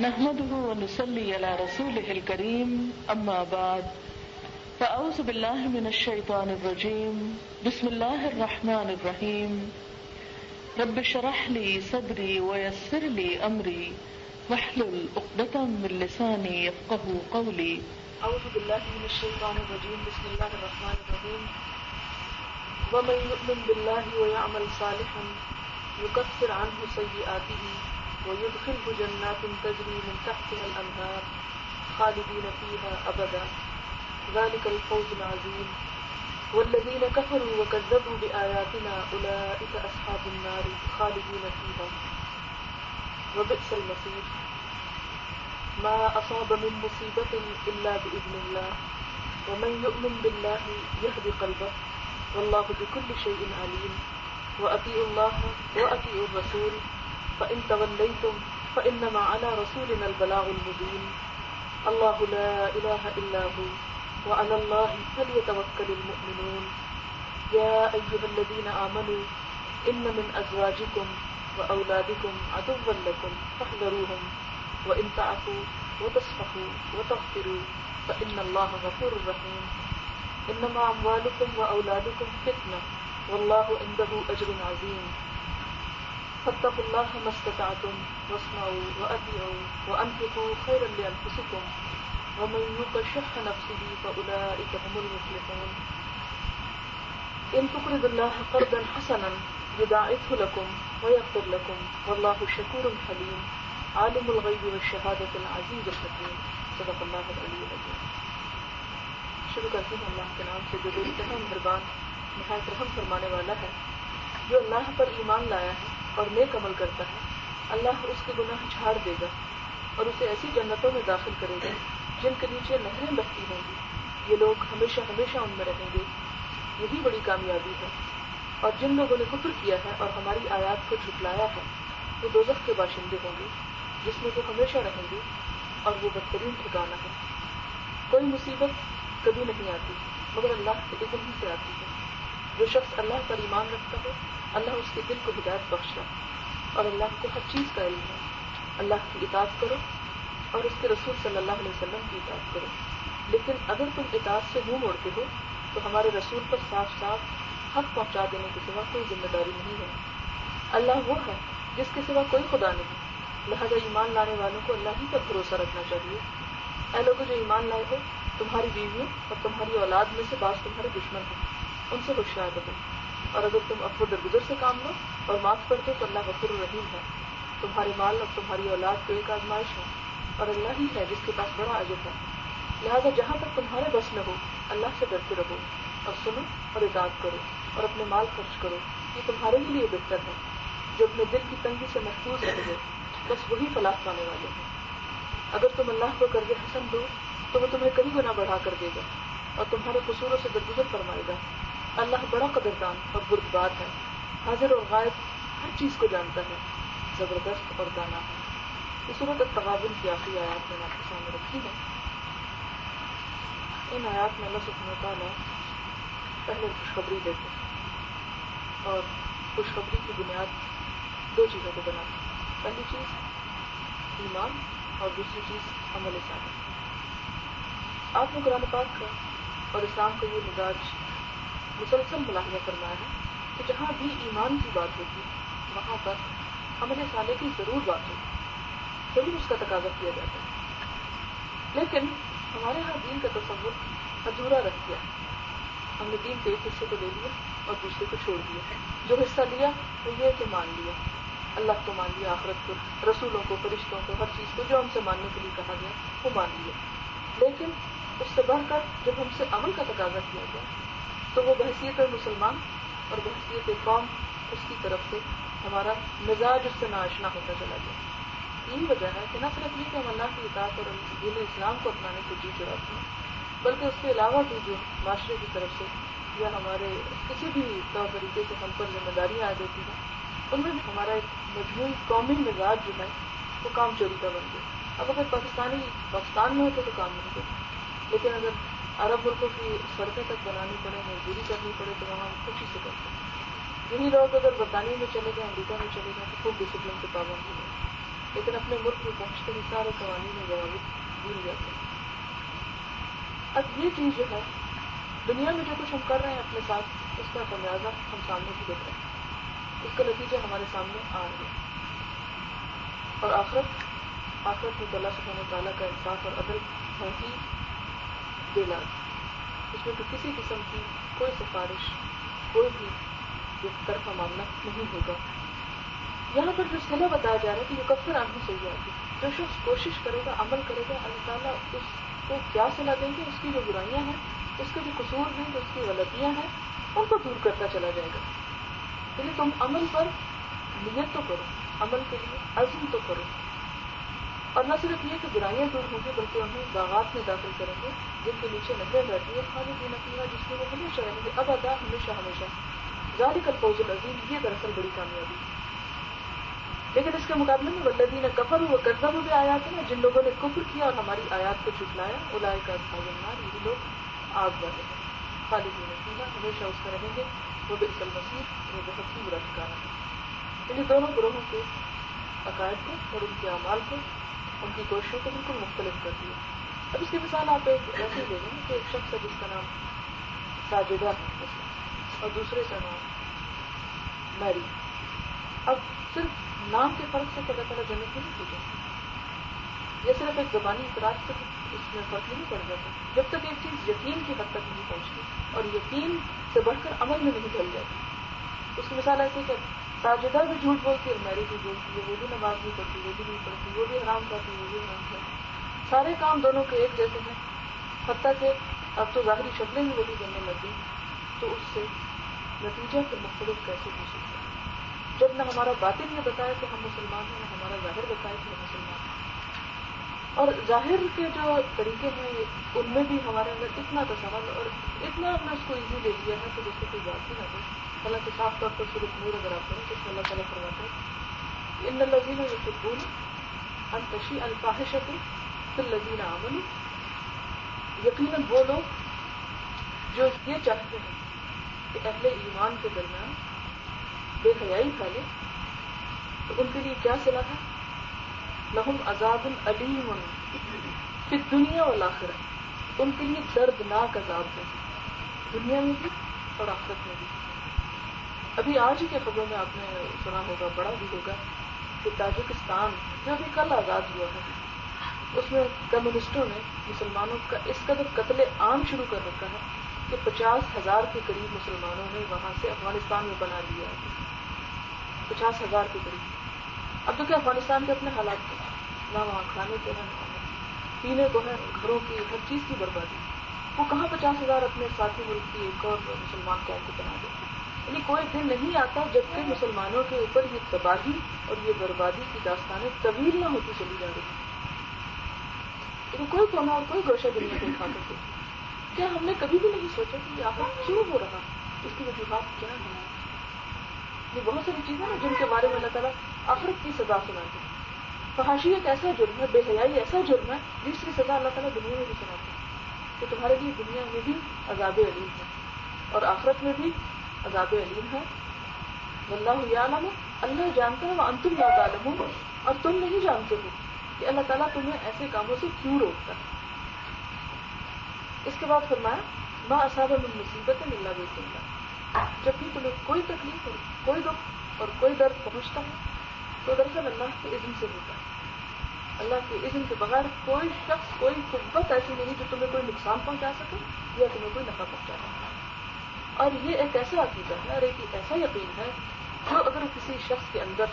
نحمده ونصلي على رسوله الكريم أما بعد فأعوذ بالله من الشيطان الرجيم بسم الله الرحمن الرحيم رب اشرح لي صدري ويسر لي أمري واحلل عقدة من لساني يفقهوا قولي. أعوذ بالله من الشيطان الرجيم بسم الله الرحمن الرحيم ومن يؤمن بالله ويعمل صالحا يكفر عنه سيئاته ويدخله جنات تجري من تحتها الأنهار خالدين فيها أبدا ذلك الفوز العظيم والذين كفروا وكذبوا بآياتنا أولئك أصحاب النار خالدين فيها وبئس المصير. ما أصاب من مصيبة إلا بإذن الله ومن يؤمن بالله يهد قلبه والله بكل شيء عليم وأطيعوا الله وأطيعوا الرسول فإن توليتم فإنما على رسولنا البلاغ المبين. الله لا إله إلا هو وعلى الله فليتوكل المؤمنون. يا أيها الذين آمنوا إن من أزواجكم وأولادكم عدوا لكم فاحذروهم وإن تعفوا وتصفحوا وتغفروا فإن الله غفور رحيم. إنما أموالكم وأولادكم فتنة والله عنده أجر عظيم. فاتقوا الله ما استطعتم واسمعوا وأطيعوا وأنفقوا خيرا لأنفسكم ومن يوق شح نفسه فأولئك هم المفلحون. إن تقرضوا الله قرضا حسنا يضاعفه لكم ويغفر لكم والله شكور حليم عالم الغيب والشهادة العزيز الحكيم. صدق اللہ العلی العظیم. شروع کرتی ہوں اللہ کے نام سے جو بے انتہا مہربان نہایت رحم فرمانے والا ہے. جو اللہ پر ایمان لایا ہے اور نیک عمل کرتا ہے اللہ اس کے گناہ جھاڑ دے گا اور اسے ایسی جنتوں میں داخل کرے گا جن کے نیچے نہریں بہتی ہوں گی. یہ لوگ ہمیشہ ہمیشہ ان میں رہیں گے. یہی بڑی کامیابی ہے. اور جن لوگوں نے کفر کیا ہے اور ہماری آیات کو جھٹلایا ہے وہ دوزخ کے باشندے ہوں گے جس میں وہ ہمیشہ رہیں گے اور وہ بدترین ٹھکانہ ہے. کوئی مصیبت کبھی نہیں آتی مگر اللہ کے اذن ہی سے آتی ہے. جو شخص اللہ پر ایمان رکھتا ہے اللہ اس کے دل کو ہدایت بخشتا ہے اور اللہ کو ہر چیز کا علم ہے. اللہ کی اطاعت کرو اور اس کے رسول صلی اللہ علیہ وسلم کی اطاعت کرو. لیکن اگر تم اطاعت سے منہ موڑتے ہو تو ہمارے رسول پر صاف صاف حق پہنچا دینے کے سوا کوئی ذمہ داری نہیں ہے. اللہ وہ ہے جس کے سوا کوئی خدا نہیں. لہذا ایمان لانے والوں کو اللہ ہی پر بھروسہ رکھنا چاہیے. اے لوگوں جو ایمان لائے ہو تمہاری بیویوں اور تمہاری اولاد میں سے بعض تمہارے دشمن ہیں ان سے ہوشیار رہو اور اگر تم عفو درگزر سے کام لو اور معاف کر دو تو اللہ غفور الرحیم ہے. تمہارے مال اور تمہاری اولاد کو ایک آزمائش ہے اور اللہ ہی ہے جس کے پاس بڑا اجر ہے. لہذا جہاں تک تمہارے بس میں ہو اللہ سے ڈرتے رہو اور سنو اور اطاعت کرو اور اپنے مال خرچ کرو. یہ تمہارے ہی لیے بہتر ہے. جو اپنے دل کی تنگی سے محفوظ رہے بس وہی فلاح پانے والے ہیں. اگر تم اللہ کو قرض حسن دو تو وہ تمہیں کئی گنا بڑھا کر دے گا اور تمہارے قصوروں سے درگزر فرمائے گا. اللہ بڑا قدردان اور بردبار ہے. حاضر اور غائب ہر چیز کو جانتا ہے. زبردست اور دانا ہے. یہ سورۃ التغابن کی آخری آیات میں آپ کے سامنے رکھی ہے. ان آیات میں اللہ سبحانہ وتعالیٰ پہلے خوشخبری دیتے ہیں اور خوشخبری کی بنیاد دو چیزوں کو بناتے ہیں. پہلی چیز ایمان اور دوسری چیز عمل صالح. آپ نے قرآن پاک کا اور اسلام کا یہ مزاج مسلسل ملاحظہ فرمایا ہے کہ جہاں بھی ایمان کی بات ہوتی ہے وہاں پر عمل صالح کی ضرور بات ہوتی ہے. ضرور اس کا تقاضا کیا جاتا ہے. لیکن ہمارے ہاں دین کا تصور ادھورا رہ گیا. ہم نے دین کے ایک حصے کو لے لیا اور دوسرے کو چھوڑ دیا. جو حصہ لیا وہ یہ کہ مان لیا اللہ کو, مان لیا آخرت کو, رسولوں کو, فرشتوں کو, ہر چیز کو جو ہم سے ماننے کے لیے کہا گیا وہ مان لیا. لیکن اس سے بڑھ کر جب ہم سے عمل کا تقاضا کیا گیا تو وہ بحیثیت مسلمان اور بحیثیت قوم اس کی طرف سے ہمارا مزاج اس سے ناآشنا ہوتا چلا گیا. یہی وجہ ہے کہ نہ صرف یہ کہ ہم اللہ کی اطاعت اور دین اسلام کو اپنانے کو جی چڑھاتے ہیں بلکہ اس کے علاوہ بھی جو معاشرے کی طرف سے یا ہمارے کسی بھی طور طریقے سے ہم پر ذمہ داریاں عائد ہوتی ہیں ان میں بھی ہمارا ایک مجموعی قومی مزاج جو ہے وہ کام چوری کا بن گیا. اب اگر پاکستان میں ہوتے تو کام نہیں ہوتا لیکن اگر عرب ملکوں کی سڑکیں تک بنانی پڑے مزدوری کرنی پڑے تو وہاں ہم خوشی سے کرتے ہیں. یہی لوگ اگر برطانیہ میں چلے گئے امریکہ میں چلے گئے تو خوب ڈسپلن کے پابند ہوئے. لیکن اپنے ملک میں پہنچتے ہی سارے قوانین و ضوابط بھول جاتے ہیں. اب یہ چیز جو ہے دنیا میں جو کچھ ہم کر رہے ہیں اپنے ساتھ، اس کا خمیازہ ہم سامنے بھی دیکھ رہے ہیں، اس کا نتیجہ ہمارے سامنے آ رہا ہے. اور آخرت میں اللہ سبحانہ وتعالیٰ کا انصاف اور عدل ہے ہی بے لاگ. اس میں تو کسی قسم کی کوئی سفارش، کوئی بھی ایک طرفہ معاملہ نہیں ہوگا. یہاں پر جو صلہ بتایا جا رہا ہے کہ یہ کفر عنہ سیئات، جو شخص کوشش کرے گا، عمل کرے گا، اللہ تعالیٰ اس کو کیا صلہ دیں گے؟ اس کی جو برائیاں ہیں، اس کے جو قصور ہیں، جو اس کی غلطیاں ہیں، ان کو دور کرتا چلا جائے گا. یعنی تم عمل پر نیت تو کرو، عمل کے لیے عزم تو کرو، اور نہ صرف یہ کہ برائیاں دور ہوں گی بلکہ انہیں باغات میں داخل کریں گے جن کے نیچے نہریں بہتی ہیں، خالدین فیہا، جس میں وہ ہمیشہ رہیں گے، ابدا، ہمیشہ ہمیشہ. ذالک الفوز العظیم، یہ دراصل بڑی کامیابی ہے. لیکن اس کے مقابلے میں والذین کفروا وکذبوا بآیاتنا، جن لوگوں نے کفر کیا اور ہماری آیات کو جھٹلایا، اولئک اصحاب النار، یہی لوگ آگ والے ہیں. خالدین فیہا، ہمیشہ اس میں رہیں گے، وبئس المصیر، وہ بہت ہی برا ٹھکانہ ہے. یعنی دونوں گروہوں کے عقائد کو اور ان کے اعمال کو، ان کی کوششوں کو بالکل مختلف کر دیا. اب اس کی مثال آپ ایک ایسے دے دیں کہ ایک شخص ہے جس کا نام ساجدہ ہے اور دوسرے کا نام میری. اب صرف نام کے فرق سے اللہ تعالیٰ جنت میں نہیں بھیجیں، یہ صرف ایک زبانی اعتراض سے اس میں فرق نہیں پڑ جاتا جب تک ایک چیز یقین کی حد تک نہیں پہنچتی اور یقین سے بڑھ کر عمل میں نہیں ڈل جاتی. اس کی مثال ایسی کہ ساجدہ بھی جھوٹ بولتی ہے اور میری بھی بولتی ہے، وہ بھی نماز نہیں پڑھتی، وہ بھی نہیں پڑھتی، وہ بھی حرام کرتی، وہ بھی حرام کرتی. سارے کام دونوں کے ایک جیسے ہیں، حتیٰ کہ اب تو ظاہری شکلیں بھی وہی بننے لگ گئی، تو اس سے نتیجہ پھر مختلف کیسے ہو سکتا ہے؟ جب نہ ہمارا باطن یہ بتایا کہ ہم مسلمان ہیں، نہ ہمارا ظاہر بتایا کہ ہم مسلمان ہیں. اور ظاہر کے جو طریقے ہیں ان میں بھی ہمارے اندر اتنا تصور اور اتنا ہم نے اس کو ایزی لے لیا ہے کہ جیسے کوئی بات ہی نہ ہو. حالانکہ صاف طور پر سورۃ نور اگر آپ پڑھیں تو اس میں اللہ تعالیٰ فرماتے ہیں ان الذین یحبون ان تشیء الفاحشۃ فی الذین آمنوا، یقیناً وہ لوگ جو یہ چاہتے ہیں کہ اہل ایمان کے درمیان بے حیائی پھیلے، تو ان کے لیے کیا صلہ ہے؟ لہم عذاب علیم فی الدنیا والآخرہ، ان کے لیے دردناک عذاب ہے دنیا میں بھی اور آخرت میں بھی. ابھی آج ہی کے خبروں میں آپ نے سنا ہوگا، پڑھا بھی ہوگا کہ تاجکستان جو ابھی کل آزاد ہوا ہے، اس میں کمیونسٹوں نے مسلمانوں کا اس قدر قتل عام شروع کر رکھا ہے کہ 50,000 کے قریب مسلمانوں نے وہاں سے افغانستان میں بنا لیا ہے. 50,000 کے قریب. اب تو کیا افغانستان کے اپنے حالات ہیں، نہ وہاں کھانے کو ہے، پینے کو ہے، گھروں کی ہر چیز کی بربادی. وہ کہاں 50,000 اپنے ساتھی ملک کی ایک اور مسلمان قوم کو بنا دیتے. یعنی کوئی دن نہیں آتا جبکہ مسلمانوں کے اوپر یہ تباہی اور یہ بربادی کی داستانیں طویل نہ ہوتی چلی جا رہی ہیں. لیکن کوئی کونا اور کوئی گوشہ دنیا کو اٹھا کر دیکھے. کیا ہم نے کبھی بھی نہیں سوچا کہ یہ آخر کیوں ہو رہا، اس کی وجوہات کیا ہیں؟ یہ بہت ساری چیزیں ہیں جن کے بارے میں اللہ تعالیٰ آخرت کی سزا سناتے ہیں. فحاشی ایک ایسا جرم ہے، بے حیائی ایسا جرم ہے جس کی سزا اللہ تعالیٰ دنیا میں بھی سناتے ہیں کہ تمہارے لیے دنیا میں بھی عذاب علیم ہے اور آخرت میں بھی عذاب علیم ہے. واللہ یعلم، اللہ جانتا ہے، وانتم لا تعلمون، اور تم نہیں جانتے ہو کہ اللہ تعالیٰ تمہیں ایسے کاموں سے کیوں روکتا ہے. اس کے بعد فرمایا ما اصاب من مصیبت الا باذن اللہ، جب بھی تمہیں کوئی تکلیف اور کوئی دکھ اور کوئی درد پہنچتا ہے تو دراصل اللہ کے اذن سے ہوتا ہے. اللہ کے اذن کے بغیر کوئی شخص، کوئی قوت ایسی نہیں جو تمہیں کوئی نقصان پہنچا سکے یا تمہیں کوئی نفع پہنچا سکے. اور یہ ایک ایسا عقیدہ ہے اور ایک ایسا یقین ہے جو اگر کسی شخص کے اندر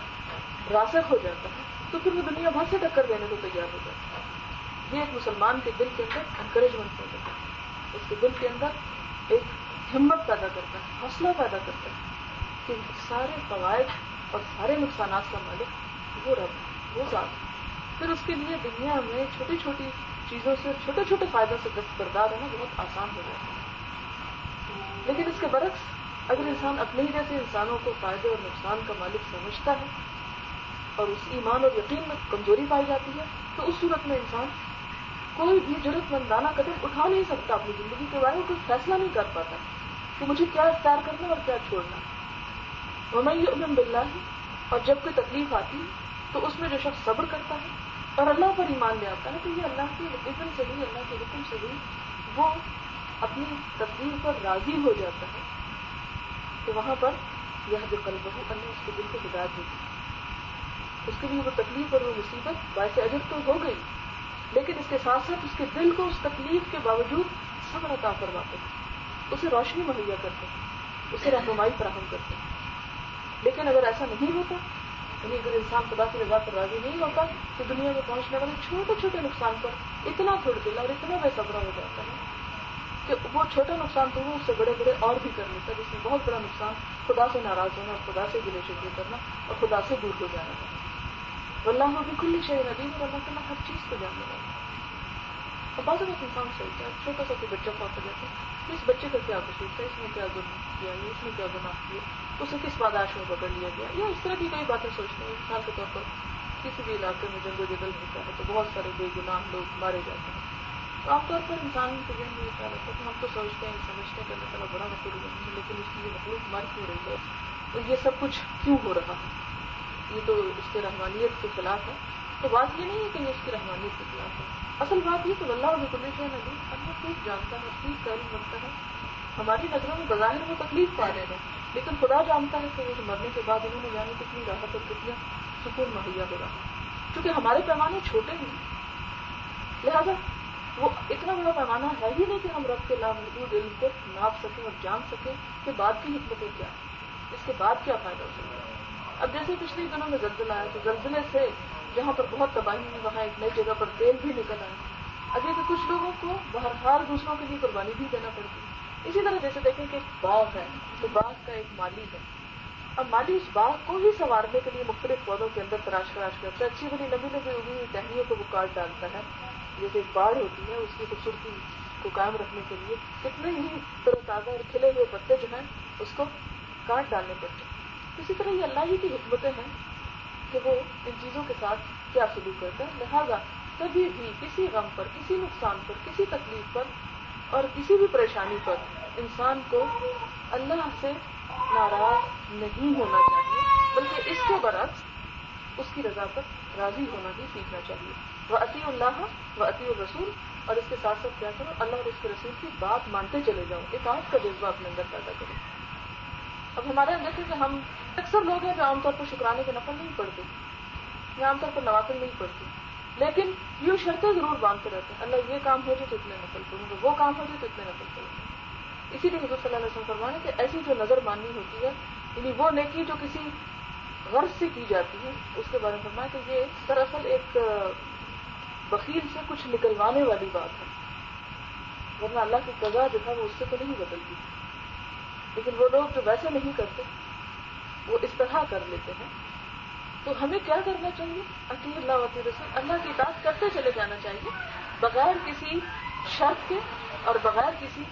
راسخ ہو جاتا ہے تو پھر وہ دنیا بھر سے ٹکر دینے کو تیار ہو جاتا ہے. یہ ایک مسلمان کے دل کے اندر انکریجمنٹ پیدا کرتا ہے، اس کے دل کے اندر ایک ہمت پیدا کرتا ہے، حوصلہ پیدا کرتا ہے کہ سارے فوائد اور سارے نقصانات کا مالک وہ رب، وہ ذات. پھر اس کے لیے دنیا میں چھوٹی چھوٹی چیزوں سے، چھوٹے چھوٹے فائدوں سے دستبردار ہونا بہت آسان ہو جاتا ہے. لیکن اس کے برعکس اگر انسان اپنے ہی جیسے انسانوں کو فائدے اور نقصان کا مالک سمجھتا ہے اور اس ایمان اور یقین میں کمزوری پائی جاتی ہے تو اس صورت میں انسان کوئی بھی جرأت مندانہ قدم اٹھا نہیں سکتا، اپنی زندگی کے بارے میں کوئی فیصلہ نہیں کر پاتا کہ مجھے کیا اختیار کرنا اور کیا چھوڑنا. ومن یؤمن باللہ، اور جب کوئی تکلیف آتی ہے تو اس میں جو شخص صبر کرتا ہے اور اللہ پر ایمان لے آتا ہے تو یہ اللہ کے اذن سے ہی، اللہ کے حکم سے ہی وہ اپنی تقدیر پر راضی ہو جاتا ہے، تو وہاں پر یہ قلبہ، اللہ اس کے دل کو ہدایت دیتی ہے. اس کے لیے وہ تکلیف اور وہ مصیبت باعث اجر تو ہو گئی، لیکن اس کے ساتھ ساتھ اس کے دل کو اس تکلیف کے باوجود صبر عطا فرماتے ہیں، اسے روشنی مہیا کرتے ہیں، اسے رہنمائی فراہم کرتے ہیں. لیکن اگر ایسا نہیں ہوتا، یعنی اگر انسان خدا کی رضا پر راضی نہیں ہوتا تو دنیا میں پہنچنے والے چھوٹے چھوٹے نقصان پر اتنا تھوڑ دل اور اتنا بے صبرا ہو جاتا ہے کہ وہ چھوٹا نقصان تو وہ اس سے بڑے بڑے اور بھی کر لیتا ہے، جس میں بہت بڑا نقصان خدا سے ناراض ہونا اور خدا سے گلے شکوے کرنا اور خدا سے دور ہو جانا ہے. واللہ بکل شیء علیم، اور اللہ تعالیٰ ہر چیز کو جاننے والا ہے. اور بعض اوقات انسان سوچتا ہے، چھوٹا سا کوئی بچہ پاتا جاتا ہے، اس بچے کا کیا قصور تھا، اس نے کیا ظلم کیا، اس نے کیا گناہ کیا، اسے کس پاداش میں پکڑ لیا گیا، یا اس طرح کی کئی باتیں سوچتے ہیں. مثال کے طور پر کسی بھی علاقے میں جنگ و جدل ہوتا ہے تو بہت سارے بے گناہ لوگ مارے جاتے ہیں. تو عام طور پر انسان کے ذہن میں یہ خیال ہوتا ہے کہ ہم تو سوچتے ہیں، سمجھتے ہیں کہ اللہ تعالیٰ بڑا غفور رحیم ہے، لیکن اس کی یہ مخلوق مر کیوں رہی ہے، تو یہ سب کچھ کیوں ہو رہا ہے، یہ تو اس کے رحمانیت کے خلاف ہے. تو بات یہ نہیں ہے کہ یہ اس کی رحمانیت کے خلاف ہے، اصل بات یہ کہ اللہ بکل شیء علیم، اللہ خوب جانتا ہے، خوب کا علم رکھتا ہے. ہماری نظروں میں بظاہر وہ تکلیف پا رہے ہیں، لیکن خدا جانتا ہے کہ وہ مرنے کے بعد انہوں نے جانے کتنی راحت اور کتنا سکون مہیا ہو رہا ہے. کیونکہ ہمارے پیمانے چھوٹے ہیں، لہذا وہ اتنا بڑا پیمانہ ہے ہی نہیں کہ ہم رب کے لامحدود علم کو ناپ سکیں اور جان سکیں کہ بعد کی حکمتیں کیا ہیں، اس کے بعد کیا فائدہ ہو سکتا ہے. اب جیسے پچھلے دنوں میں زلزلہ آیا تو زلزلے سے جہاں پر بہت تباہی ہوئی وہاں ایک نئی جگہ پر تیل بھی نکل آیا. اب یہ کہ کچھ لوگوں کو بہرحال دوسروں کے لیے قربانی بھی دینا پڑتی ہے. اسی طرح جیسے دیکھیں کہ ایک باغ ہے تو باغ کا ایک مالی ہے، اب مالی اس باغ کو ہی سنوارنے کے لیے مختلف پودوں کے اندر تراش کرتا ہے، اچھی بڑی لمبی لمبی اگی ہوئی ٹہنیوں کو وہ کاٹ ڈالتا ہے. جیسے ایک باڑ ہوتی ہے اس کی خوبصورتی کو قائم رکھنے کے لیے کتنے ہی تر و تازہ اور کھلے ہوئے پتے جو ہیں اس کو کاٹ ڈالنے پڑتے ہیں. اسی طرح یہ اللہ ہی کی حکمتیں ہیں کہ وہ ان چیزوں کے ساتھ کیا سلوک کرتا ہے. لہذا کبھی بھی کسی غم پر، کسی نقصان پر، کسی تکلیف پر اور کسی بھی پریشانی پر انسان کو اللہ سے ناراض نہیں ہونا چاہیے، بلکہ اس کے برعکس اس کی رضا پر راضی ہونا ہی سیکھنا چاہیے. وَأَطِيعُوا اللَّهَ وَأَطِيعُوا الرَّسُولَ، اور اس کے ساتھ ساتھ کیا کرو، اللہ اور اس کے رسول کی بات مانتے چلے جاؤ، اطاعت کا جذبہ اپنے اندر پیدا کرو. اب ہمارے یہاں دیکھیں کہ ہم اکثر لوگ ہیں جو عام طور پر شکرانے کے نفل نہیں پڑھتے یا عام طور پر نوافل نہیں پڑھتے، لیکن یہ شرطیں ضرور باندھتے رہتے ہیں، اللہ یہ کام ہو جائے تو اتنے نفل پڑھوں گا، وہ کام ہو جائے تو اتنے نفل پڑھوں گا. اسی لیے حضور صلی اللہ علیہ وسلم فرمانے کہ ایسی جو نظر ماننی ہوتی ہے، یعنی وہ نیکی جو کسی غرض سے کی جاتی ہے، اس کے بارے میں فرمایا کہ یہ دراصل ایک بخیل سے کچھ نکلوانے والی بات ہے، ورنہ اللہ کی قضا جو ہے وہ اس سے تو نہیں بدلتی. لیکن وہ لوگ جو ویسے نہیں کرتے وہ اس طرح کر لیتے ہیں. تو ہمیں کیا کرنا چاہیے؟ اطیع اللہ و اطیع رسول، اللہ کی اطاعت کرتے چلے جانا چاہیے بغیر کسی شرط کے اور بغیر کسی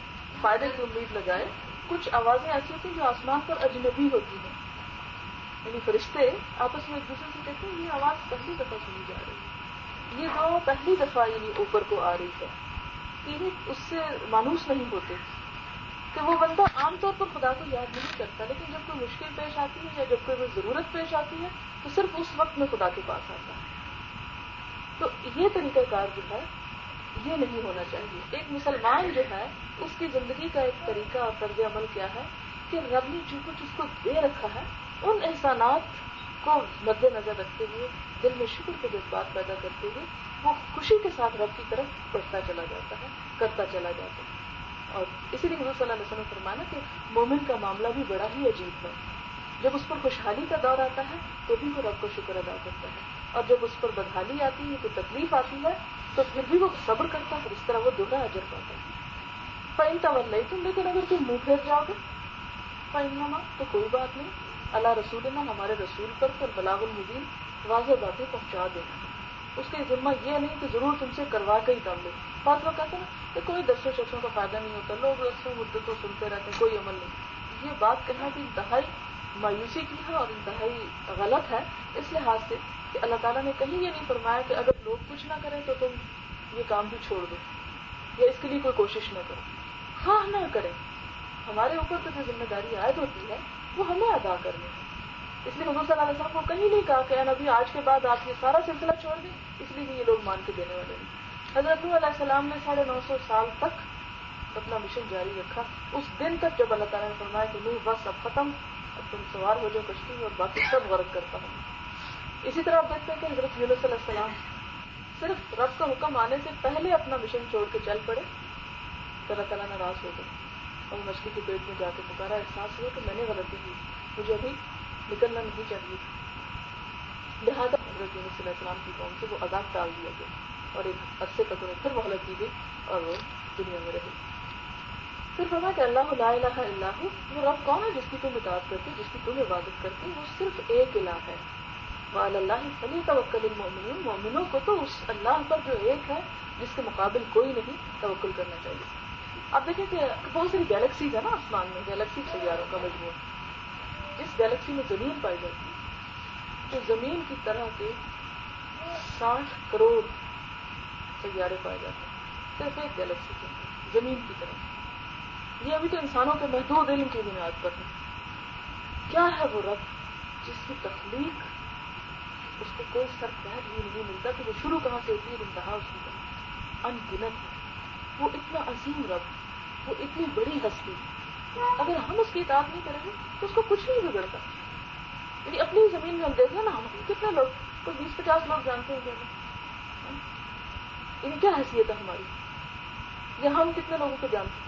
فائدے کی امید لگائے. کچھ آوازیں ایسی ہوتی ہیں جو آسمان پر اجنبی ہوتی ہیں، یعنی فرشتے آپس میں ایک دوسرے سے کہتے ہیں یہ آواز پہلی دفعہ سنی جا رہی ہے، یہ دعا پہلی دفعہ یعنی اوپر کو آ رہی ہے. یہ اس سے مانوس نہیں ہوتے کہ وہ بندہ عام طور پر خدا کو یاد نہیں کرتا، لیکن جب کوئی مشکل پیش آتی ہے یا جب کوئی ضرورت پیش آتی ہے تو صرف اس وقت میں خدا کے پاس آتا ہے. تو یہ طریقہ کار جو ہے یہ نہیں ہونا چاہیے. ایک مسلمان جو ہے اس کی زندگی کا ایک طریقہ اور طرز عمل کیا ہے کہ رب نے جو کچھ اس کو دے رکھا ہے ان احسانات کو مد نظر رکھتے ہوئے دل میں شکر کے جذبات پیدا کرتے ہوئے وہ خوشی کے ساتھ رب کی طرف بڑھتا چلا جاتا ہے، کرتا چلا جاتا ہے. اور اسی لیے حضور صلی اللہ علیہ وسلم نے فرمایا کہ مومن کا معاملہ بھی بڑا ہی عجیب ہے. جب اس پر خوشحالی کا دور آتا ہے تو بھی وہ رب کو شکر ادا کرتا ہے، اور جب اس پر بدحالی آتی ہے، کوئی تکلیف آتی ہے تو پھر بھی وہ صبر کرتا ہے، اس طرح وہ دوہرا اجر پاتا ہے. فَإِن تَوَلَّيْتُمْ، لیکن اگر تم منہ پھیر جاؤ گے، فَإِنَّمَا، تو کوئی بات نہیں، عَلَىٰ رَسُولِنَا، ہمارے رسول پر الْبَلَاغُ الْمُبِينُ، واضح باتیں پہنچا دینا. اس کا ذمہ یہ نہیں کہ ضرور تم سے کروا کے ہی دم لے. بات لوگ کہتے ہیں نا کہ کوئی درسوں شخصوں کا فائدہ نہیں ہوتا، لوگ درسوں مدتوں سنتے رہتے ہیں، کوئی عمل نہیں. یہ بات کہنا بھی انتہائی مایوسی کی ہے اور انتہائی غلط ہے، اس لحاظ سے کہ اللہ تعالیٰ نے کہیں یہ نہیں فرمایا کہ اگر لوگ کچھ نہ کریں تو تم یہ کام بھی چھوڑ دو یا اس کے لیے کوئی کوشش نہ کرو. ہاں نہ کریں، ہمارے اوپر تو جو ذمہ داری عائد ہوتی ہے وہ ہمیں ادا کرنی ہے. اس لیے حضور صلی اللہ علیہ وسلم کو کہیں نہیں کہا کہ اے نبی آج کے بعد آپ یہ سارا سلسلہ چھوڑ دیں، اس لیے یہ لوگ مان کے دینے والے نہیں. حضرت نوح علیہ السلام نے 950 سال تک اپنا مشن جاری رکھا، اس دن تک جب اللہ تعالیٰ نے فرمایا کہ نوح بس اب ختم، اب تم سوار ہو جاؤ کشتی میں اور باقی سب غرق کرتا ہوں. اسی طرح آپ دیکھتے ہیں کہ حضرت یونس علیہ السلام صرف رب کا حکم آنے سے پہلے اپنا مشن چھوڑ کے چل پڑے تو اللہ تعالیٰ ناراض ہو گئے اور مچھلی کے پیٹ میں جا کے پکارا، احساس ہوا کہ میں نے غلطی کی، مجھے ابھی نکلنا نہیں چاہیے. لہٰذا حضرت یونس علیہ السلام کی قوم سے وہ عذاب ٹال دیا گیا اور ایک عرصے تک انہیں پھر مہلت دی گئی اور وہ دنیا میں رہے. پھر فرمایا کہ اللہ لا الہ الا ہو، وہ رب کون ہے جس کی تم اطاعت کرتے، جس کی تم عبادت کرتے، وہ صرف ایک الہ ہے. وعلی اللہ فلیتوکل المؤمنون، مومنوں کو تو اس اللہ پر جو ایک ہے جس کے مقابل کوئی نہیں توکل کرنا چاہیے. آپ دیکھیں کہ بہت ساری گیلیکسیز ہیں نا آسمان میں، گیلیکسی سیاروں کا مجموعہ. جس گیلیکسی میں زمین پائی جاتی ہے تو زمین کی طرح کے 60 کروڑ سیارے پائے جاتے ہیں صرف ایک گیلیکسی کے اندر زمین کی طرح. یہ ابھی تو انسانوں کے محدود علم کی بنیاد پر ہے. کیا ہے وہ رب جس کی تخلیق اس کو کوئی سر پیر بھی نہیں ملتا کہ وہ شروع کہاں سے ہوتی ہے انتہا اس کی طرح ان گنت ہے. وہ اتنا عظیم رب، وہ اتنی بڑی ہستی، اگر ہم اس کی اطاعت نہیں کریں گے تو اس کو کچھ نہیں بگڑتا. یعنی اپنی زمین میں ہم دیکھیں نا، ہم کتنے لوگ، کوئی 20-50 لوگ جانتے ہیں کہ یعنی کیا حیثیت ہے ہماری، یا ہم کتنے لوگوں کو جانتے ہیں.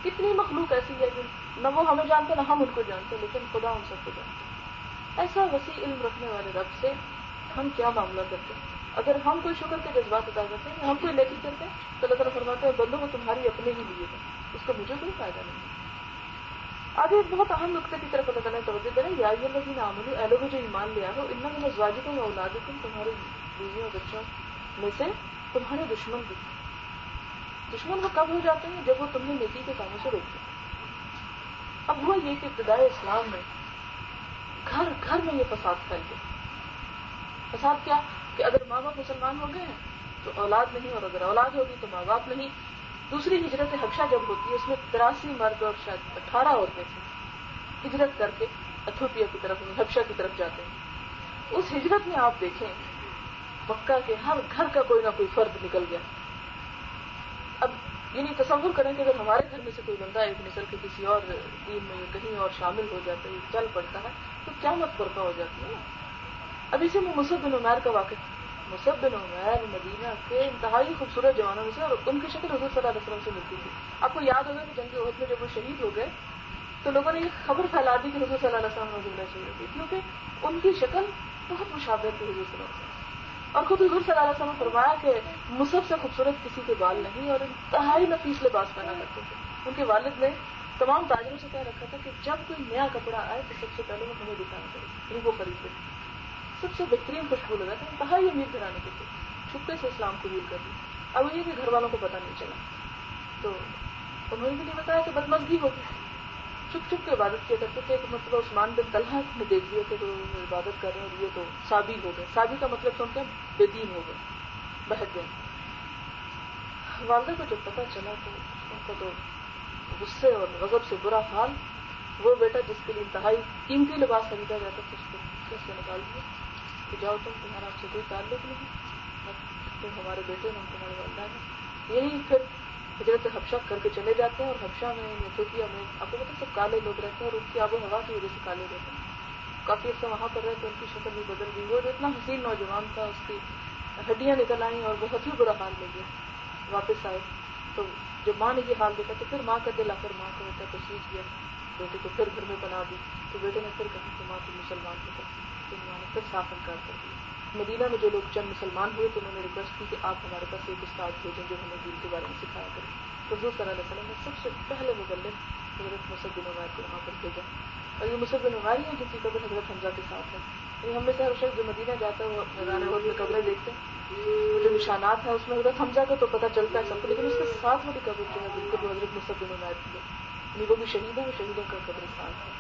کتنی مخلوق ایسی ہے جو نہ وہ ہمیں جانتے نہ ہم ان کو جانتے، لیکن خدا ہم سب کو جانتے. ایسا وسیع علم رکھنے والے رب سے ہم کیا معاملہ کرتے ہیں؟ اگر ہم کوئی شکر کے جذبات ادا کرتے ہیں، ہم کوئی نیکی کرتے ہیں تو اللہ تعالیٰ فرماتے ہیں بندوں کو تمہاری اپنے ہی لیے ہے، اس کا مجھے کوئی فائدہ نہیں. آگے ایک بہت اہم نقطے کی طرف اللہ تعالیٰ نے توجہ دے رہے ہیں، یا ایھا الذین آمنوا، اے لوگوں جو ایمان لے آئے ہو، ان من ازواجکم و اولادکم، تمہارے بیویوں اور بچوں میں سے تمہارے دشمن بھی. دشمن وہ کب ہو جاتے ہیں؟ جب وہ تمہیں نیکی کے کاموں سے روکتے ہیں. اب ہوا یہ کہ ابتدائے اسلام میں گھر گھر میں یہ فساد پھیل گیا. فساد کیا کہ اگر ماں باپ مسلمان ہو گئے ہیں تو اولاد نہیں، اور اگر اولاد ہوگی تو ماں باپ نہیں. دوسری ہجرت حبشہ جب ہوتی ہے اس میں 83 مرد اور شاید 18 عورتیں تھیں ہجرت کر کے ایتھوپیا کی طرف، حبشہ کی طرف جاتے ہیں. اس ہجرت میں آپ دیکھیں مکہ کے ہر گھر کا کوئی نہ کوئی فرد نکل گیا. اب یعنی تصور کریں کہ اگر ہمارے گھر میں سے کوئی بندہ ایک نسل کے کسی اور دین میں کہیں اور شامل ہو جاتا ہے، چل پڑتا ہے تو کیا مت برپا ہو جاتی ہے. اب اسی میں مصعب بن عمیر کا واقعہ. مصعب بن عمیر مدینہ کے انتہائی خوبصورت جوانوں میں سے، اور ان کی شکل حضور صلی اللہ علیہ وسلم سے ملتی تھی. آپ کو یاد ہوگا کہ جنگ احد میں جب وہ شہید ہو گئے تو لوگوں نے یہ خبر پھیلا دی کہ حضور صلی اللہ علیہ وسلم نے شہید ہوئی، کیونکہ ان کی شکل بہت مشابہت تھی حضور صلی اللہ علیہ وسلم. اور خود حضور صلی اللہ علیہ وسلم نے فرمایا کہ مصعب سے خوبصورت کسی کے بال نہیں، اور انتہائی نفیس لباس پہنا کرتے تھے. ان کے والد نے تمام تاجروں سے کہہ رکھا تھا کہ جب کوئی نیا کپڑا آئے تو سب سے پہلے وہ ہمیں دکھانا چاہیے، یعنی وہ خریدتے تھے. سب سے بہترین خوشبو لگا تھا، انتہائی امیر گھرانے کے تھے، چھپے سے اسلام قبول کر لی. اب یہ کہ گھر والوں کو پتہ نہیں چلا تو انہوں نے بھی نہیں بتایا کہ بدمزگی ہوگی، چھپ چھپ کے عبادت کیا کرتے تھے. ایک مرتبہ عثمان بن طلحہ نے دیکھ لیا کہ وہ عبادت کر رہے ہیں اور یہ تو صابی ہو گئے. صابی کا مطلب سنتے ہیں بے دین ہو گئے، بہک گئے. والدہ کو جب پتہ چلا تو ان کا تو غصے اور غضب سے برا حال. وہ بیٹا جس کے لیے انتہائی قیمتی لباس خریدا جاتا تھا اس کو کس سے نکال دیا کہ جاؤ تمہارا آپ سے کوئی تعلق نہیں، تم ہمارے بیٹے ہم تمہارے والدہ ہیں. یہی پھر ہجرت حبشہ کر کے چلے جاتے ہیں، اور حبشہ میں ایتھوپیا میں آپ کو پتہ سب کالے لوگ رہتے ہیں اور ان کی آب و ہوا کی وجہ سے کالے رہتے ہیں. کافی عرصہ وہاں پر رہتے ان کی شکل بھی بدل گئی. وہ جو اتنا حسین نوجوان تھا اس کی ہڈیاں نکل آئیں اور بہت ہی برا حال ہو گیا. واپس آئے تو جب ماں نے یہ حال دیکھا تو پھر ماں کا دل آ کر ماں کو ہوتا تو سوچ گیا. بیٹے کو پھر گھر میں بنا دی تو بیٹے نے پھر کہا کہ ماں تم مسلمان ہو سکتی، تو ماں نے پھر صاف انکار کر دیا. مدینہ میں جو لوگ چند مسلمان ہوئے تو انہوں نے ریکویسٹ کی کہ آپ ہمارے پاس ایک استاد بھیجیں جو ہمیں دین کے بارے میں سکھایا کریں. تو حضور صلی اللہ علیہ وسلم نے سب سے پہلے مبلغ حضرت مصعب بن عمیر کو وہاں پر بھیجا. اور یہ مصعب بن عمیر ہی ہے جن کی قبر حضرت حمزہ کے ساتھ ہے. یعنی ہم میں سے ہر شخص جو مدینہ جاتا ہے وہ میدان احد میں قبریں دیکھتے ہیں، وہ جو نشانات ہیں اس میں حضرت حمزہ کا تو پتہ چلتا ہے سب کو، لیکن اس کے ساتھ والی قبر جو ہے بالکل وہ حضرت مصعب بن عمیر کی ہے. یعنی وہ بھی شہید ہے، وہ شہیدوں کا قبرستان ہے.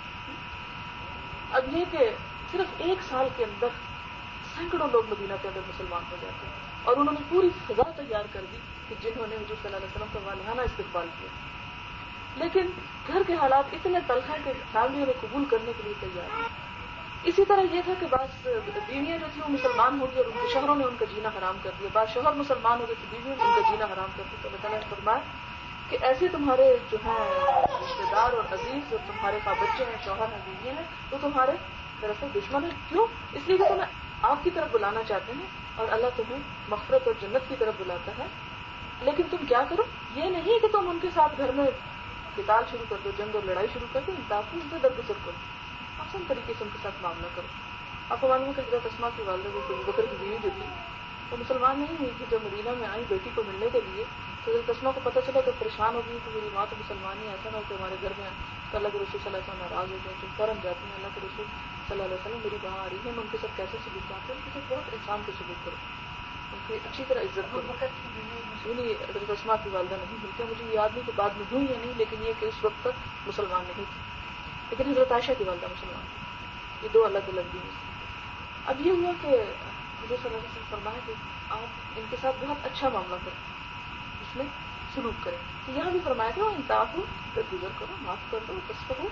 اب یہ کہ صرف 1 سال کے اندر سینکڑوں لوگ مدینہ کے اندر مسلمان ہو جاتے ہیں، اور انہوں نے پوری فضا تیار کر دی کہ جنہوں نے حضور صلی اللہ علیہ وسلم کا والہانہ استقبال کیا. لیکن گھر کے حالات اتنے تلخ ہیں کہ فیملی انہیں قبول کرنے کے لیے تیار ہیں. اسی طرح یہ تھا کہ بعض بیویاں جو تھیں وہ مسلمان ہوں گی اور ان کے شوہروں نے ان کا جینا حرام کر دیا، بعض شوہر مسلمان ہو گئے تو بیویوں نے ان کا جینا حرام کر دیا. تو اللہ تعالیٰ نے فرمایا کہ ایسے تمہارے جو ہیں رشتے دار اور عزیز اور تمہارے خواب بچے ہیں، شوہر ہیں، بیویاں ہیں، تو تمہارے دراصل دشمن ہیں. کیوں؟ اس لیے کہ تمہیں آپ کی طرف بلانا چاہتے ہیں اور اللہ تمہیں مغفرت اور جنت کی طرف بلاتا ہے. لیکن تم کیا کرو، یہ نہیں کہ تم ان کے ساتھ گھر میں قتال شروع کر دو، جنگ اور لڑائی شروع کر دو، تاکہ ان سے درگزر کرو، آسان طریقے سے ان کے ساتھ معاملہ کرو. آپ کو معلوم ہے کہ حضرت اسماء کی والدہ کو ابو بکر کی بیوی جو تھی وہ مسلمان نہیں ہوئی تھی. جب مدینہ میں آئی بیٹی کو ملنے کے لیے تو حضرت اسماء کو پتہ چلا کہ پریشان ہو گئی کہ میری ماں تو مسلمان ہی، ایسا نہ ہو کہ ہمارے گھر میں تو اللہ کے رسول صلی اللہ علیہ وسلم ناراض ہو جائیں. تو فوراً جاتی ہیں، اللہ کے رسول صلی اللہ علیہ وسلم میری ماں آ رہی ہے، میں ان کے ساتھ کیسے سلوک کرتے ہیں، ان کے ساتھ بہت احسان کے سلوک کرو، ان کی اچھی طرح عزت کرو. حضرت اسماء کی والدہ نہیں ملتی، مجھے یاد نہیں کہ بعد میں ہوئی یا نہیں، لیکن یہ کہ اس وقت تک مسلمان نہیں تھی. لیکن حضرت عائشہ کی والدہ مسلمان تھی. یہ دو الگ الگ دین تھے. اب یہ ہوا کہ حضور صلی اللہ علیہ وسلم فرمایا کہ آپ ان کے ساتھ بہت اچھا معاملہ کریں، اس میں سلوک کریں. تو یہاں بھی فرمایا کہ وہ انصاف ہو، درگزر کرو، معاف کر دو، تصفح ہو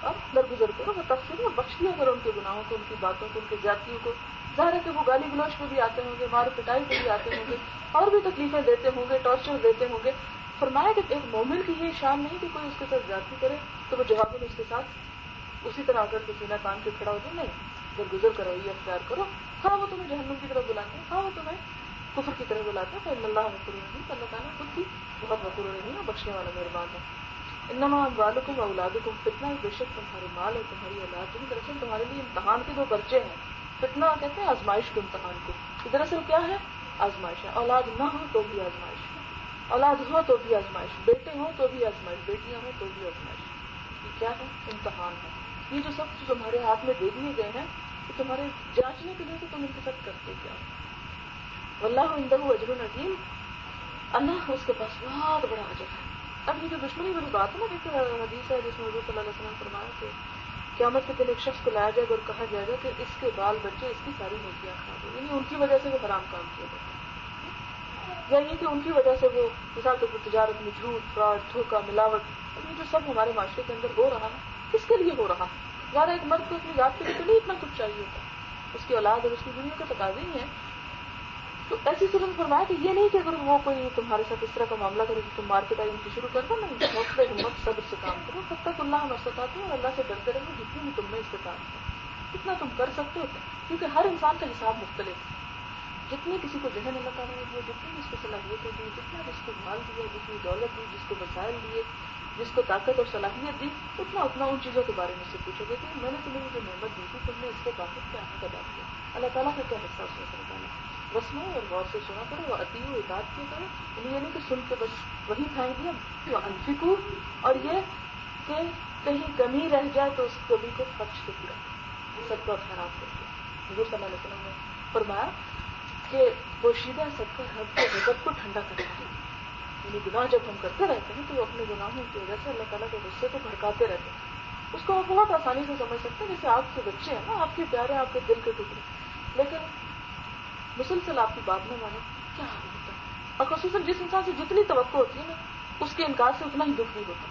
اور درگزر کرو، وہ تغفر اور بخش دیا کرو ان کے گناہوں کو، ان کی باتوں کو، ان کی زیادتیوں کو. ظاہر ہے کہ وہ گالی گلوچ پہ بھی آتے ہوں گے، مار پٹائی پہ بھی آتے ہوں گے، اور بھی تکلیفیں دیتے ہوں گے، ٹارچر دیتے ہوں گے. فرمایا کہ ایک مومن کی یہ شان نہیں کہ کوئی اس کے ساتھ زیادتی کرے تو وہ جواب میں اس کے ساتھ اسی طرح اگر کسی نہ کان کے کھڑا ہو جائے. نہیں، درگزر کرو، یہ اختیار کرو. ہاں وہ تمہیں جہنم کی طرف بلاتے ہیں، ہاں وہ تمہیں کفر کی طرف بلاتے ہیں، فإن اللہ غفور رحیم، اللہ تعالیٰ خود بھی بہت غفور رحیم ہے، بخشنے والا مہربان ہے. انما اموالکم واولادکم فتنہ، بے شک تمہارے مال اور تمہاری اولاد دراصل تمہارے لیے امتحان کے دو برچے ہیں. فتنہ کہتے ہیں آزمائش کے امتحان کو. دراصل کیا ہے؟ آزمائش ہے. اولاد نہ ہو تو بھی آزمائش ہے، اولاد ہو تو بھی آزمائش، بیٹے ہوں تو بھی آزمائش، بیٹیاں ہوں تو بھی آزمائش. یہ کیا ہے؟ امتحان ہے. یہ جو سب تمہارے ہاتھ میں دے دیے گئے ہیں کہ تمہارے جانچنے کے لیے کہ تم ان کے ساتھ کرتے کیا. واللہ عندہ اجر عظیم، اللہ اس کے پاس بہت بڑا اجر ہے. اب یہ جو دشمنی والی بات ہے نا، ایک حدیث ہے جس میں حضور صلی اللہ علیہ وسلم نے فرمایا کہ قیامت کے دن ایک شخص کو لایا جائے گا اور کہا جائے گا کہ اس کے بال بچے اس کی ساری نیکیاں کھا گئے، یعنی ان کی وجہ سے وہ حرام کام کیا جاتا ہے، یا یہ کہ ان کی وجہ سے وہ مثال کے اوپر تجارت میں جھوٹ، فراڈ، دھوکہ، ملاوٹ، یہ جو سب ہمارے معاشرے کے اندر ہو رہا ہے کس کے لیے ہو رہا ہے؟ ظاہر ایک مرد کو اپنی ذات کے لیے تو نہیں اتنا کچھ چاہیے ہوتا، اس کی اولاد اور اس کی دنیا کا تقاضے ہی ہے. تو ایسی صورت فرمایا کہ یہ نہیں کہ اگر وہ کوئی تمہارے ساتھ اس طرح کا معاملہ کرے کہ تم مارکیٹ آئی ان کی شروع کر دو، نہیں، حوصلہ ہمت صبر سے کام کرو، تب تک اللہ ہم استطاعت ہے، اور اللہ سے ڈرتے رہو جتنی بھی تم میں استطاعت ہے، اتنا تم کر سکتے ہو. کیونکہ ہر انسان کا حساب مختلف ہے. جتنی کسی کو ذہن اللہ تعالیٰ نے دیا، جتنی بھی اس کو صلاحیتیں دی، جتنا جس کو مال دیا، جتنی دولت دی، جس کو وسائل دیے، جس کو طاقت اور صلاحیت دی، اتنا ان چیزوں کے بارے میں سے پوچھو گے کہ میں نے تمہیں جو نعمت دی تھی تم نے اس کے باقی کیا حق ادا کیا، اللہ تعالیٰ کا کیا حصہ اس میں سے نکالا. رسموں اور غور سے سنا کرو، وہ عطیو اطاعت کیا کرو، یہ نہیں کہ سن کے بس وہی پھینک دیا. وہ انفقو، اور یہ کہ کہیں کمی رہ جائے تو اس کمی کو خرچ سے پورا صدقہ اور خیرات کر دیا. حضور صلی اللہ علیہ وسلم نے فرمایا کہ پوشیدہ صدقہ رب کے غضب کو ٹھنڈا کرتا ہے. یعنی گناہ جب ہم کرتے رہتے ہیں تو وہ اپنے گناہوں کی وجہ سے اللہ تعالیٰ کے غصے کو بھڑکاتے رہتے ہیں. اس کو آپ بہت آسانی سے سمجھ سکتے ہیں، جیسے آپ کے بچے ہیں نا، آپ کے پیارے، آپ کے دل کے ٹکڑے، لیکن مسلسل آپ کی بات نہ مانے کیا حال ہوتا ہے. اور خصوصاً جس انسان سے جتنی توقع ہوتی ہے نا اس کے انکار سے اتنا ہی دکھ نہیں ہوتا.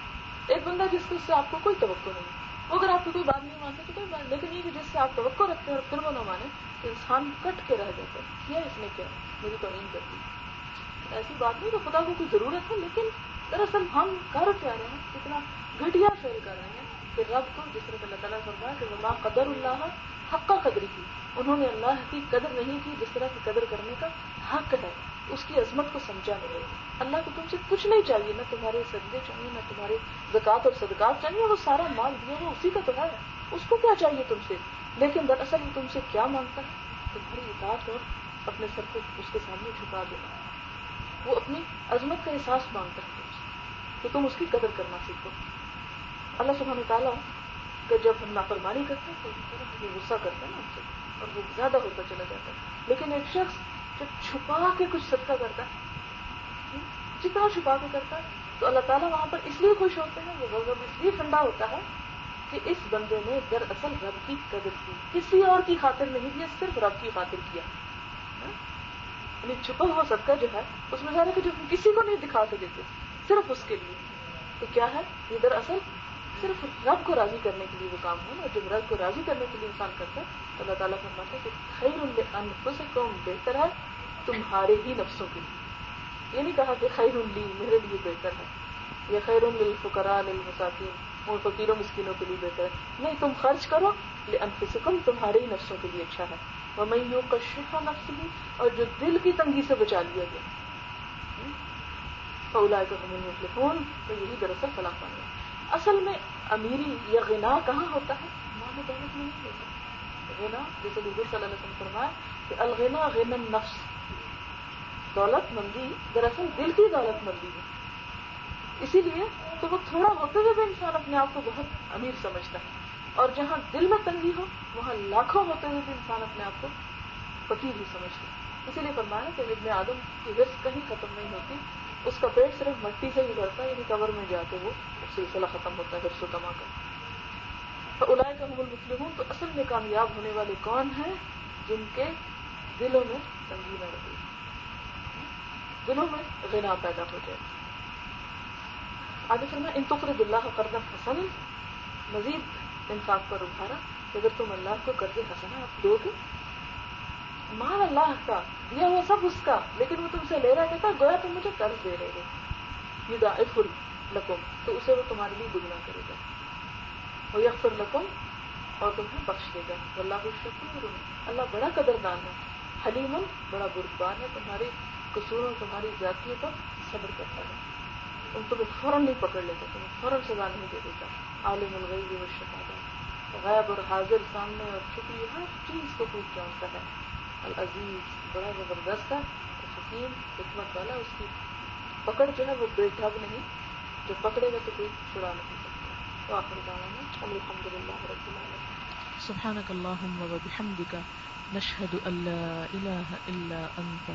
ایک بندہ جس کو اس سے آپ کو کوئی توقع نہیں، وہ اگر آپ کی کوئی بات نہیں مانتے تو کوئی بات، لیکن یہ کہ جس سے آپ توقع رکھتے ہیں اور پھر وہ نہ مانے تو انسان کٹ کے رہ جاتا ہے. کیا اس نے کیا میری توہین کر دی. ایسی بات نہیں کہ خدا کو کوئی ضرورت ہے، لیکن دراصل ہم کر کیا رہے ہیں، کتنا گھٹیا فیل کر رہے ہیں کہ رب کو، جس طرح اللہ تعالیٰ فرمایا کہ وما قدر اللہ حق قدر کی، انہوں نے اللہ کی قدر نہیں کی جس طرح کی قدر کرنے کا حق ہے، اس کی عظمت کو سمجھا نہیں. اللہ کو تم سے کچھ نہیں چاہیے، نہ تمہارے سجدے چاہیے، نہ تمہارے زکوٰۃ اور صدقات چاہیے، وہ سارا مال دیا وہ اسی کا تو ہے، اس کو کیا چاہیے تم سے. لیکن دراصل وہ تم سے کیا مانگتا ہے؟ تمہاری اطاعت اور اپنے سر کو اس کے سامنے جھکا دینا. وہ اپنی عظمت کا احساس مانگتا ہے تم سے کہ تم اس کی قدر کرنا سیکھو. اللہ سبحانہ تعالیٰ کہ جب ہم نافرمانی کرتے ہیں تو ہمیں غصہ کرتے ہیں نا ہم سے، اور وہ زیادہ ہوتا چلا جاتا ہے. لیکن ایک شخص جو چھپا کے کچھ صدقہ کرتا ہے، جتنا چھپا کے کرتا ہے تو اللہ تعالیٰ وہاں پر اس لیے خوش ہوتے ہیں، وہ غضب اس لیے ٹھنڈا ہوتا ہے کہ اس بندے نے دراصل رب کی قدر کی، کسی اور کی خاطر نہیں دیا، صرف رب کی خاطر کیا. یعنی چھپا ہوا صدقہ جو ہے اس میں ظاہر ہے کہ جو کسی کو نہیں دکھا کے دیتے، صرف اس کے لیے، تو کیا ہے یہ دراصل صرف رب کو راضی کرنے کے لیے وہ کام ہو نا. جب رب کو راضی کرنے کے لیے انسان کرتا ہے تو اللہ تعالیٰ فرماتا ہے کہ خیر لانفسکم، بہتر ہے تمہارے ہی نفسوں کے لیے. یہ نہیں کہا کہ خیر لی، میرے لیے بہتر ہے، یا خیر للفقراء للمساکین، اور فقیروں مسکینوں کے لیے بہتر ہے. نہیں، تم خرچ کرو لانفسکم، تمہارے ہی نفسوں کے لیے اچھا ہے. ومن یوق شح نفسہ، اور جو دل کی تنگی سے بچا لیا گیا، فاولئک هم المفلحون، تو یہی دراصل فلاح پانے. اصل میں امیری یا غنا کہاں ہوتا ہے؟ مال و دولت میں نہیں ہوتا. غنا، جیسے حضور صلی اللہ علیہ وسلم فرمایا کہ الغنا غنا النفس، دولت مندی دراصل دل کی دولت مندی ہے. اسی لیے تو وہ تھوڑا ہوتے ہوئے بھی انسان اپنے آپ کو بہت امیر سمجھتا ہے، اور جہاں دل میں تنگی ہو وہاں لاکھوں ہوتے ہوئے بھی انسان اپنے آپ کو فقیر ہی سمجھتا ہے. اسی لیے فرمایا کہ ابن آدم کی رزق کہیں ختم نہیں ہوتی، اس کا پیٹ صرف مٹی سے ہی بھرتا ہے، یعنی قبر میں جا کے وہ سلسلہ ختم ہوتا ہے رزق و کما کر. فاولئک هم المفلحون، تو اصل میں کامیاب ہونے والے کون ہیں؟ جن کے دلوں میں تنگی نہ رہے، دلوں میں غنا پیدا ہو جائے. آگے فرمایا ان تقرضوا اللہ قرضا حسنا، مزید انفاق پر ابھارا کہ اگر تم اللہ کو قرض حسنا آپ دو گے، مال اللہ کا دیا ہوا سب اس کا، لیکن وہ تم سے لے رہا ہے، کہتا گویا تم مجھے قرض دے رہے ہو. یضاعف لکم، تو اسے وہ تمہارے لیے دگنا کرے گا. ویغفر لکم، اور تمہیں بخش دے گا. واللہ شکور، اللہ بڑا قدردان ہے. حلیم، بڑا بردبار ہے، تمہارے قصوروں تمہاری زیادتیوں پر صبر کرتا ہے. تمہیں فوراً نہیں پکڑ لیتا، تمہیں فوراً سزا نہیں دے دیتا. عالم الغیب والشہادہ، غیب اور حاضر، سامنے اور چھپی ہر چیز کو خوب جانتا ہے. العزیز، بڑا زبردست ہے. حکیم، حکمت والا، اس کی پکڑ جو ہے وہ بے ڈھب نہیں، جو پکڑے گا تو کوئی چھڑا نہیں سکتا. وآخر دعوانا الحمدللہ رب العالمین. سبحانك اللهم وبحمدك نشهد أن لا إله إلا أنت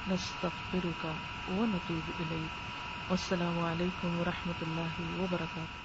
نستغفرك ونتوب إليك. والسلام عليكم ورحمة الله وبركاته.